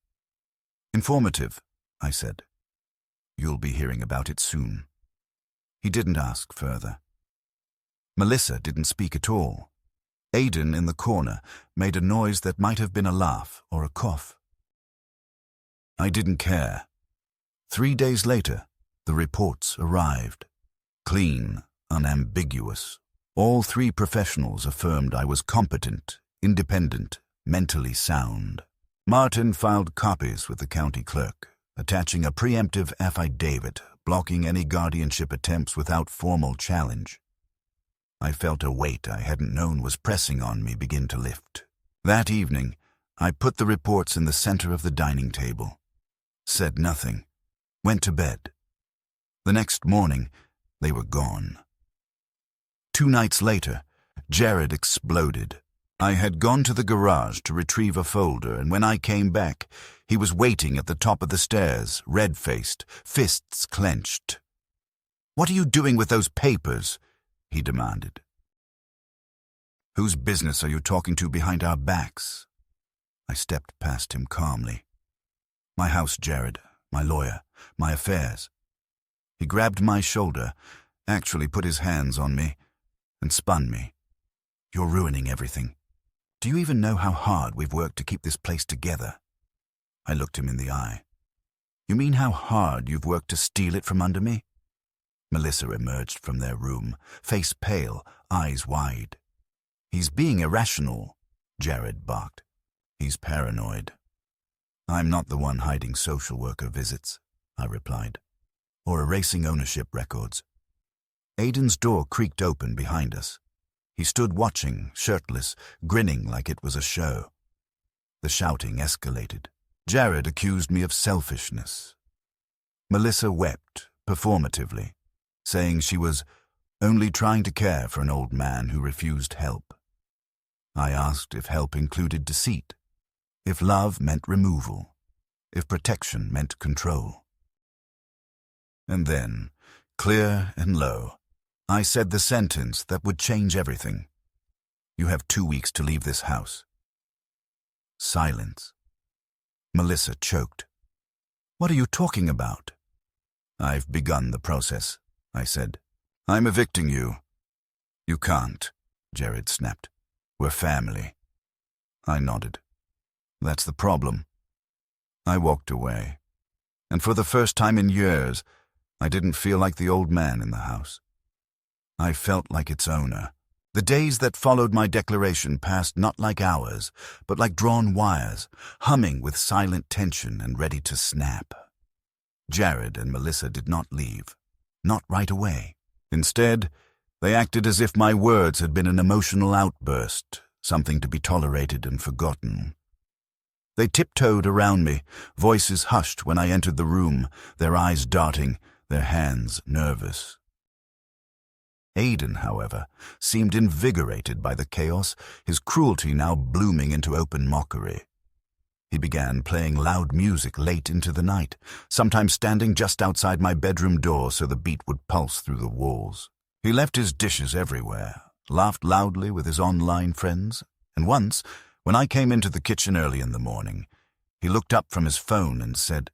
Speaker 1: "Informative," I said. "You'll be hearing about it soon." He didn't ask further. Melissa didn't speak at all. Aidan in the corner made a noise that might have been a laugh or a cough. I didn't care. 3 days later, the reports arrived. Clean, unambiguous. All 3 professionals affirmed I was competent, independent, mentally sound. Martin filed copies with the county clerk, attaching a preemptive affidavit blocking any guardianship attempts without formal challenge. I felt a weight I hadn't known was pressing on me begin to lift. That evening, I put the reports in the center of the dining table, said nothing, went to bed. The next morning, they were gone. 2 nights later, Jared exploded. I had gone to the garage to retrieve a folder, and when I came back, he was waiting at the top of the stairs, red-faced, fists clenched. "What are you doing with those papers?" he demanded. "Whose business are you talking to behind our backs?" I stepped past him calmly. "My house, Jared, my lawyer, my affairs." He grabbed my shoulder, actually put his hands on me, and spun me. "You're ruining everything. Do you even know how hard we've worked to keep this place together?" I looked him in the eye. "You mean how hard you've worked to steal it from under me?" Melissa emerged from their room, face pale, eyes wide. "He's being irrational," Jared barked. "He's paranoid." "I'm not the one hiding social worker visits," I replied, "or erasing ownership records." Aiden's door creaked open behind us. He stood watching, shirtless, grinning like it was a show. The shouting escalated. Jared accused me of selfishness. Melissa wept, performatively, saying she was only trying to care for an old man who refused help. I asked if help included deceit, if love meant removal, if protection meant control. And then, clear and low, I said the sentence that would change everything. "You have 2 weeks to leave this house." Silence. Melissa choked. "What are you talking about?" "I've begun the process," I said. "I'm evicting you." "You can't," Jared snapped. "We're family." I nodded. "That's the problem." I walked away, and for the first time in years, I didn't feel like the old man in the house. I felt like its owner. The days that followed my declaration passed not like hours, but like drawn wires, humming with silent tension and ready to snap. Jared and Melissa did not leave, not right away. Instead, they acted as if my words had been an emotional outburst, something to be tolerated and forgotten. They tiptoed around me, voices hushed when I entered the room, their eyes darting, their hands nervous. Aiden, however, seemed invigorated by the chaos, his cruelty now blooming into open mockery. He began playing loud music late into the night, sometimes standing just outside my bedroom door so the beat would pulse through the walls. He left his dishes everywhere, laughed loudly with his online friends, and once, when I came into the kitchen early in the morning, he looked up from his phone and said,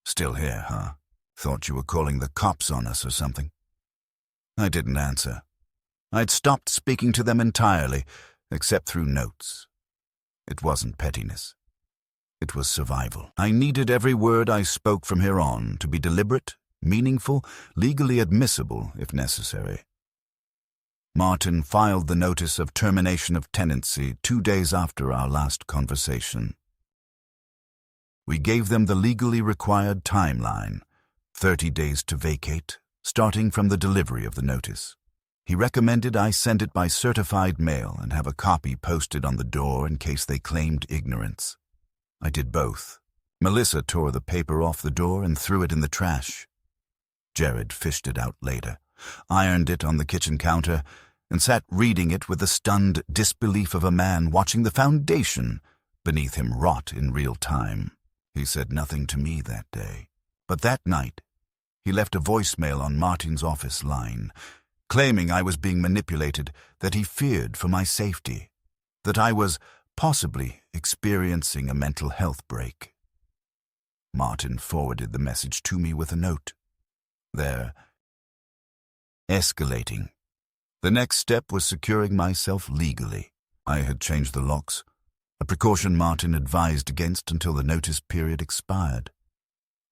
Speaker 1: "Still here, huh? Thought you were calling the cops on us or something." I didn't answer. I'd stopped speaking to them entirely, except through notes. It wasn't pettiness. It was survival. I needed every word I spoke from here on to be deliberate, meaningful, legally admissible if necessary. Martin filed the notice of termination of tenancy 2 days after our last conversation. We gave them the legally required timeline, 30 days to vacate, starting from the delivery of the notice. He recommended I send it by certified mail and have a copy posted on the door in case they claimed ignorance. I did both. Melissa tore the paper off the door and threw it in the trash. Jared fished it out later, ironed it on the kitchen counter, and sat reading it with the stunned disbelief of a man watching the foundation beneath him rot in real time. He said nothing to me that day, but that night, he left a voicemail on Martin's office line, claiming I was being manipulated, that he feared for my safety, that I was possibly experiencing a mental health break. Martin forwarded the message to me with a note. They're escalating. The next step was securing myself legally. I had changed the locks, a precaution Martin advised against until the notice period expired.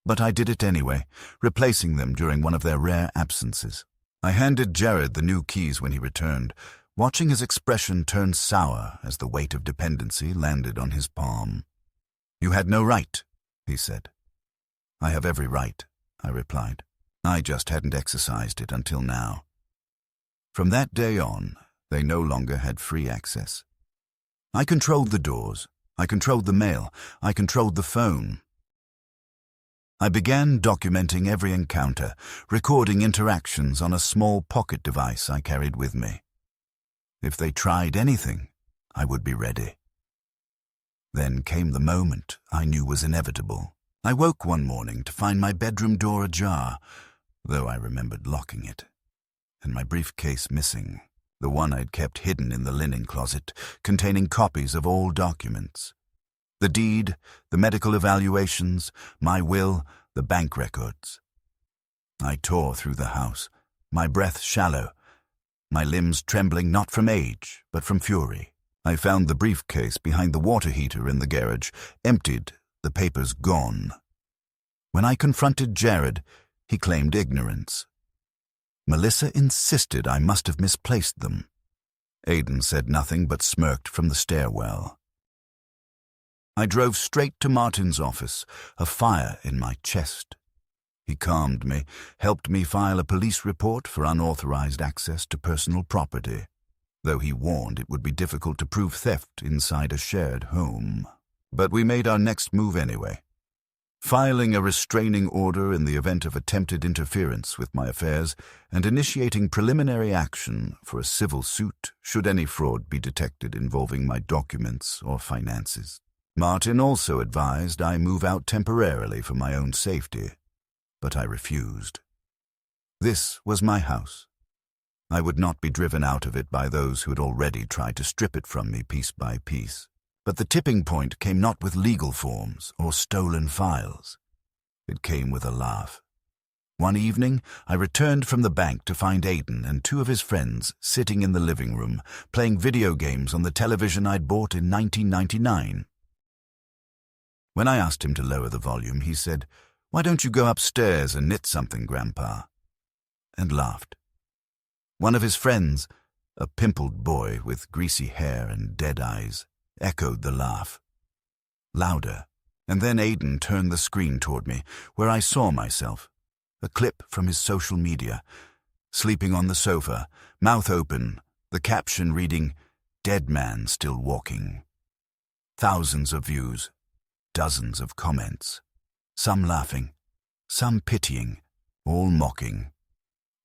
Speaker 1: But I did it anyway, replacing them during one of their rare absences. I handed Jared the new keys when he returned, watching his expression turn sour as the weight of dependency landed on his palm. "You had no right," he said. "I have every right," I replied. "I just hadn't exercised it until now." From that day on, they no longer had free access. I controlled the doors, I controlled the mail, I controlled the phone. I began documenting every encounter, recording interactions on a small pocket device I carried with me. If they tried anything, I would be ready. Then came the moment I knew was inevitable. I woke one morning to find my bedroom door ajar, though I remembered locking it, and my briefcase missing, the one I'd kept hidden in the linen closet, containing copies of all documents. The deed, the medical evaluations, my will, the bank records. I tore through the house, my breath shallow, my limbs trembling not from age, but from fury. I found the briefcase behind the water heater in the garage, emptied, the papers gone. When I confronted Jared, he claimed ignorance. Melissa insisted I must have misplaced them. Aidan said nothing but smirked from the stairwell. I drove straight to Martin's office, a fire in my chest. He calmed me, helped me file a police report for unauthorized access to personal property, though he warned it would be difficult to prove theft inside a shared home. But we made our next move anyway, filing a restraining order in the event of attempted interference with my affairs and initiating preliminary action for a civil suit should any fraud be detected involving my documents or finances. Martin also advised I move out temporarily for my own safety, but I refused. This was my house. I would not be driven out of it by those who had already tried to strip it from me piece by piece. But the tipping point came not with legal forms or stolen files. It came with a laugh. One evening, I returned from the bank to find Aidan and two of his friends sitting in the living room, playing video games on the television I'd bought in 1999. When I asked him to lower the volume, he said, "Why don't you go upstairs and knit something, Grandpa?" and laughed. One of his friends, a pimpled boy with greasy hair and dead eyes, echoed the laugh. Louder, and then Aidan turned the screen toward me, where I saw myself, a clip from his social media, sleeping on the sofa, mouth open, the caption reading, "Dead man still walking." Thousands of views, dozens of comments, some laughing, some pitying, all mocking.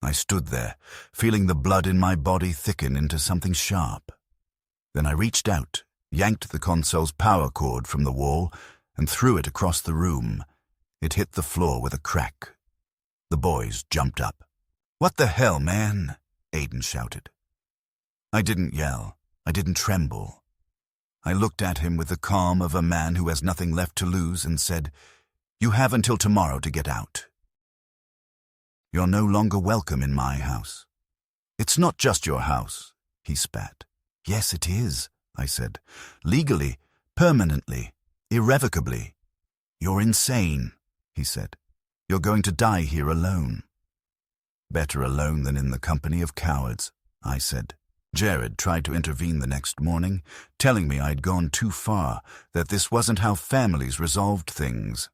Speaker 1: I stood there, feeling the blood in my body thicken into something sharp. Then I reached out, yanked the console's power cord from the wall, and threw it across the room. It hit the floor with a crack. The boys jumped up. "What the hell, man?" Aidan shouted. I didn't yell. I didn't tremble. I looked at him with the calm of a man who has nothing left to lose and said, "You have until tomorrow to get out. You're no longer welcome in my house." "It's not just your house," he spat. "Yes, it is," I said. "Legally, permanently, irrevocably." "You're insane," he said. "You're going to die here alone." "Better alone than in the company of cowards," I said. Jared tried to intervene the next morning, telling me I'd gone too far, that this wasn't how families resolved things.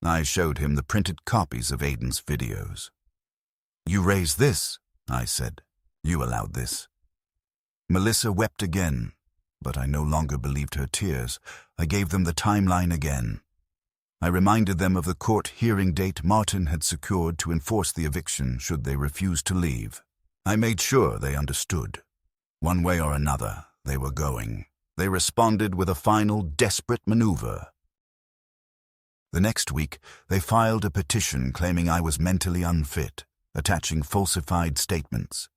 Speaker 1: I showed him the printed copies of Aidan's videos. "You raised this," I said. "You allowed this." Melissa wept again, but I no longer believed her tears. I gave them the timeline again. I reminded them of the court hearing date Martin had secured to enforce the eviction should they refuse to leave. I made sure they understood. One way or another, they were going. They responded with a final, desperate maneuver. The next week, they filed a petition claiming I was mentally unfit, attaching falsified statements.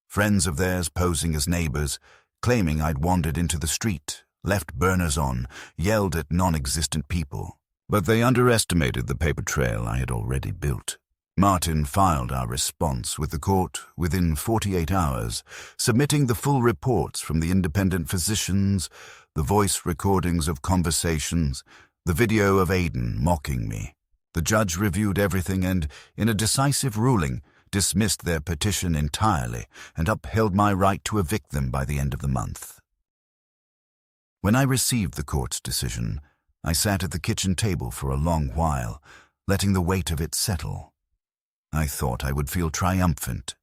Speaker 1: Friends of theirs posing as neighbors, claiming I'd wandered into the street, left burners on, yelled at non-existent people. But they underestimated the paper trail I had already built. Martin filed our response with the court within 48 hours, submitting the full reports from the independent physicians, the voice recordings of conversations, the video of Aidan mocking me. The judge reviewed everything and, in a decisive ruling, dismissed their petition entirely and upheld my right to evict them by the end of the month. When I received the court's decision, I sat at the kitchen table for a long while, letting the weight of it settle. I thought I would feel triumphant.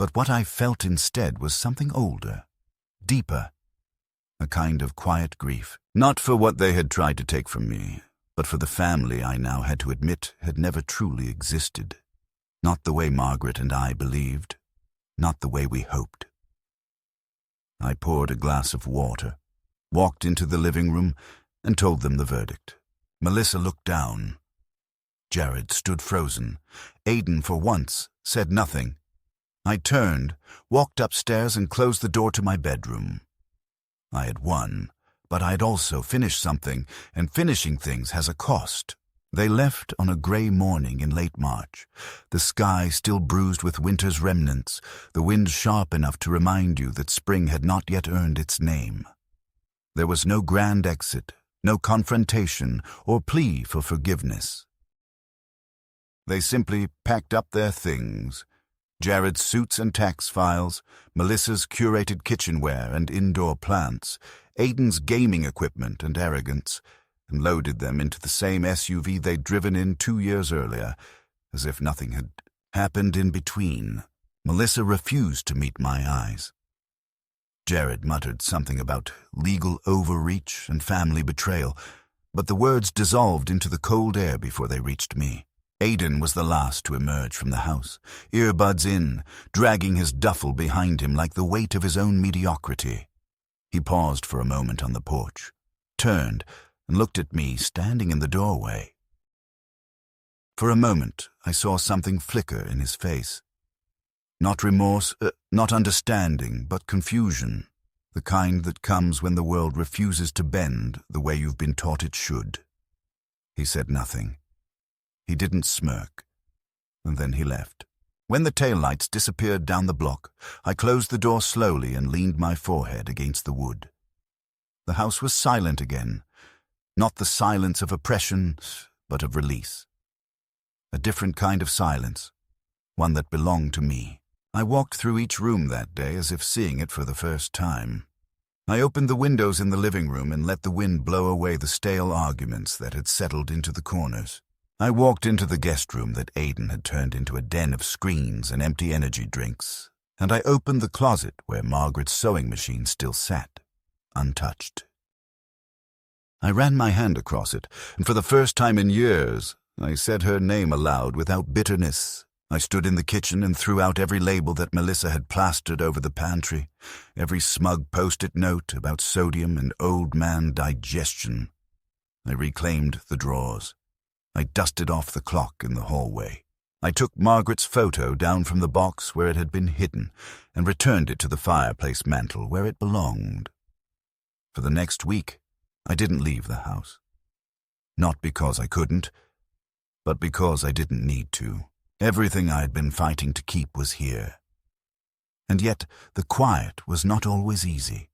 Speaker 1: But what I felt instead was something older, deeper, a kind of quiet grief. Not for what they had tried to take from me, but for the family I now had to admit had never truly existed. Not the way Margaret and I believed, not the way we hoped. I poured a glass of water, walked into the living room, and told them the verdict. Melissa looked down. Jared stood frozen. Aidan, for once, said nothing. I turned, walked upstairs, and closed the door to my bedroom. I had won, but I had also finished something, and finishing things has a cost. They left on a grey morning in late March, the sky still bruised with winter's remnants, the wind sharp enough to remind you that spring had not yet earned its name. There was no grand exit, no confrontation or plea for forgiveness. They simply packed up their things, Jared's suits and tax files, Melissa's curated kitchenware and indoor plants, Aidan's gaming equipment and arrogance, and loaded them into the same SUV they'd driven in 2 years earlier, as if nothing had happened in between. Melissa refused to meet my eyes. Jared muttered something about legal overreach and family betrayal, but the words dissolved into the cold air before they reached me. Aidan was the last to emerge from the house, earbuds in, dragging his duffel behind him like the weight of his own mediocrity. He paused for a moment on the porch, turned, and looked at me standing in the doorway. For a moment, I saw something flicker in his face. Not remorse, not understanding, but confusion, the kind that comes when the world refuses to bend the way you've been taught it should. He said nothing. He didn't smirk, and then he left. When the taillights disappeared down the block, I closed the door slowly and leaned my forehead against the wood. The house was silent again, not the silence of oppression, but of release. A different kind of silence, one that belonged to me. I walked through each room that day as if seeing it for the first time. I opened the windows in the living room and let the wind blow away the stale arguments that had settled into the corners. I walked into the guest room that Aidan had turned into a den of screens and empty energy drinks, and I opened the closet where Margaret's sewing machine still sat, untouched. I ran my hand across it, and for the first time in years, I said her name aloud without bitterness. I stood in the kitchen and threw out every label that Melissa had plastered over the pantry, every smug post-it note about sodium and old man digestion. I reclaimed the drawers. I dusted off the clock in the hallway. I took Margaret's photo down from the box where it had been hidden and returned it to the fireplace mantel where it belonged. For the next week, I didn't leave the house. Not because I couldn't, but because I didn't need to. Everything I had been fighting to keep was here. And yet the quiet was not always easy.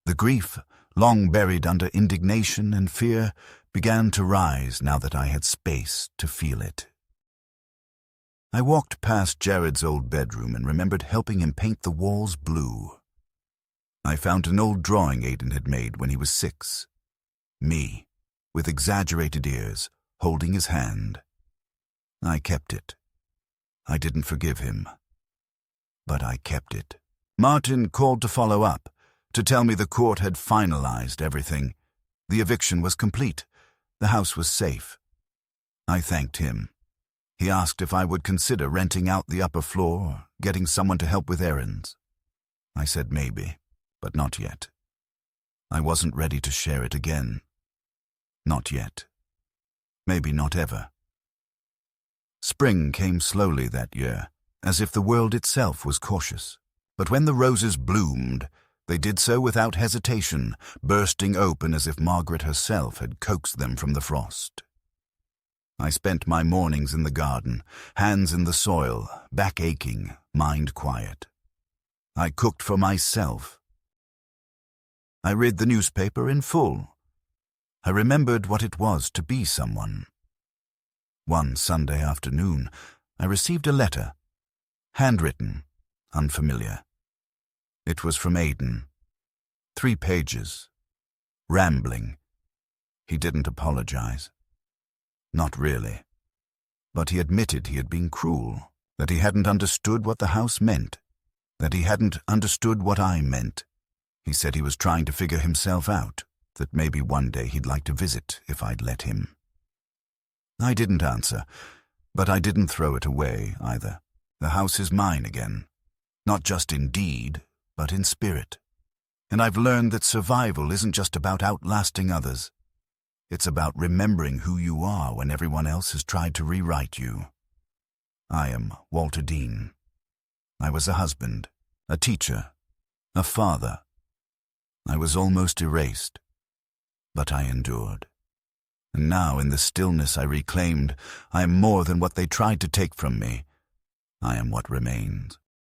Speaker 1: The grief, long buried under indignation and fear, began to rise now that I had space to feel it. I walked past Jared's old bedroom and remembered helping him paint the walls blue. I found an old drawing Aidan had made when he was 6. Me, with exaggerated ears, holding his hand. I kept it. I didn't forgive him, but I kept it. Martin called to follow up, to tell me the court had finalized everything. The eviction was complete. The house was safe. I thanked him. He asked if I would consider renting out the upper floor or getting someone to help with errands. I said maybe, but not yet. I wasn't ready to share it again. Not yet. Maybe not ever. Spring came slowly that year, as if the world itself was cautious. But when the roses bloomed, they did so without hesitation, bursting open as if Margaret herself had coaxed them from the frost. I spent my mornings in the garden, hands in the soil, back aching, mind quiet. I cooked for myself. I read the newspaper in full. I remembered what it was to be someone. One Sunday afternoon, I received a letter, handwritten, unfamiliar. It was from Aidan. 3 pages. Rambling. He didn't apologize. Not really. But he admitted he had been cruel, that he hadn't understood what the house meant. that he hadn't understood what I meant. He said he was trying to figure himself out, that maybe one day he'd like to visit if I'd let him. I didn't answer, but I didn't throw it away either. The house is mine again, not just in deed, but in spirit. And I've learned that survival isn't just about outlasting others. It's about remembering who you are when everyone else has tried to rewrite you. I am Walter Dean. I was a husband, a teacher, a father. I was almost erased, but I endured. And now, in the stillness I reclaimed, I am more than what they tried to take from me. I am what remains.